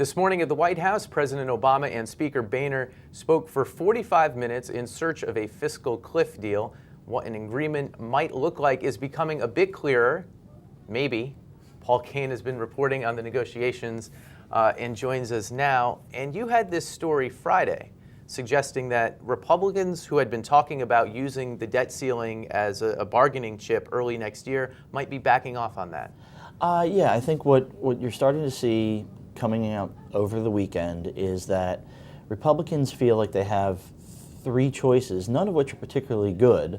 This morning at the White House, President Obama and Speaker Boehner spoke for 45 minutes in search of a fiscal cliff deal. What an agreement might look like is becoming a bit clearer. Maybe. Paul Kane has been reporting on the negotiations and joins us now. And you had this story Friday suggesting that Republicans who had been talking about using the debt ceiling as a bargaining chip early next year might be backing off on that. Yeah, I think what you're starting to see coming out over the weekend is that Republicans feel like they have three choices, none of which are particularly good.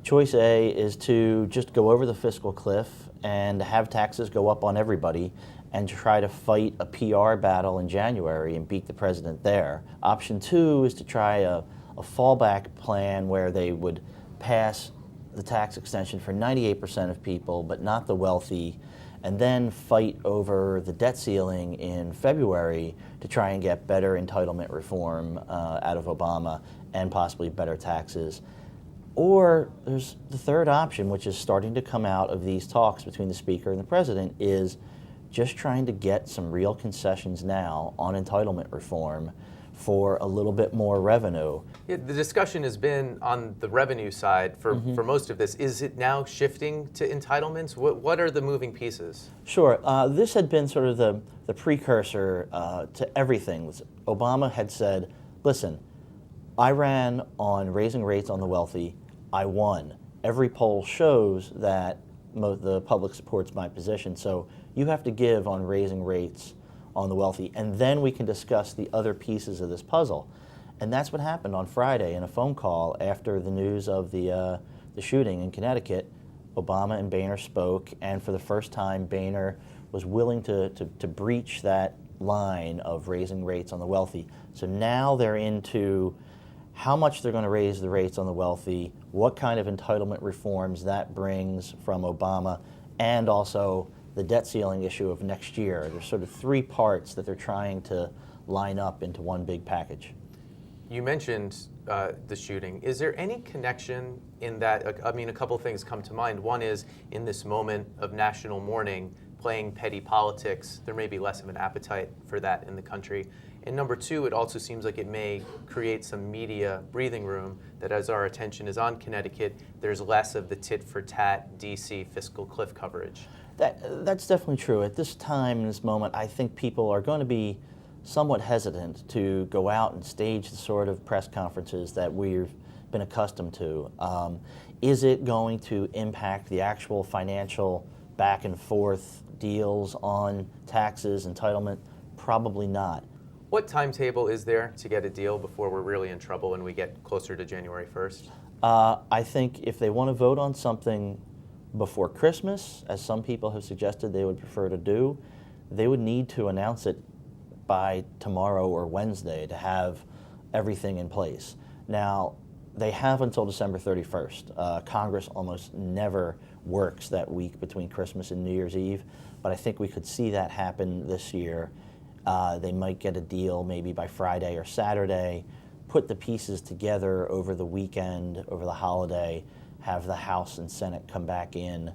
Choice A is to just go over the fiscal cliff and have taxes go up on everybody and try to fight a PR battle in January and beat the president there. Option two is to try a fallback plan where they would pass the tax extension for 98% of people, but not the wealthy, and then fight over the debt ceiling in February to try and get better entitlement reform out of Obama and possibly better taxes. Or there's the third option, which is starting to come out of these talks between the Speaker and the President, is just trying to get some real concessions now on entitlement reform for a little bit more revenue. Yeah, the discussion has been on the revenue side for most of this. Is it now shifting to entitlements? What are the moving pieces? Sure. This had been sort of the precursor to everything. Obama had said, listen, I ran on raising rates on the wealthy. I won. Every poll shows that the public supports my position, so you have to give on raising rates on the wealthy, and then we can discuss the other pieces of this puzzle. And that's what happened on Friday in a phone call after the news of the shooting in Connecticut. Obama and Boehner spoke, and for the first time, Boehner was willing to breach that line of raising rates on the wealthy. So now they're into how much they're going to raise the rates on the wealthy, what kind of entitlement reforms that brings from Obama, and also the debt ceiling issue of next year. There's sort of three parts that they're trying to line up into one big package. You mentioned the shooting. Is there any connection in that? I mean, a couple of things come to mind. One is, in this moment of national mourning, playing petty politics, there may be less of an appetite for that in the country. And number two, it also seems like it may create some media breathing room that as our attention is on Connecticut, there's less of the tit-for-tat DC fiscal cliff coverage. That's definitely true. At this time, in this moment, I think people are going to be somewhat hesitant to go out and stage the sort of press conferences that we've been accustomed to. Is it going to impact the actual financial back and forth deals on taxes, entitlement? Probably not. What timetable is there to get a deal before we're really in trouble when we get closer to January 1st? I think if they want to vote on something before Christmas, as some people have suggested they would prefer to do, they would need to announce it by tomorrow or Wednesday to have everything in place. Now, they have until December 31st. Congress almost never works that week between Christmas and New Year's Eve, but I think we could see that happen this year. They might get a deal maybe by Friday or Saturday, put the pieces together over the weekend, over the holiday, have the House and Senate come back in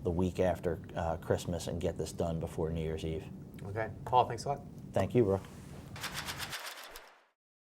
the week after Christmas and get this done before New Year's Eve. Okay. Paul, thanks a lot. Thank you, Brooke.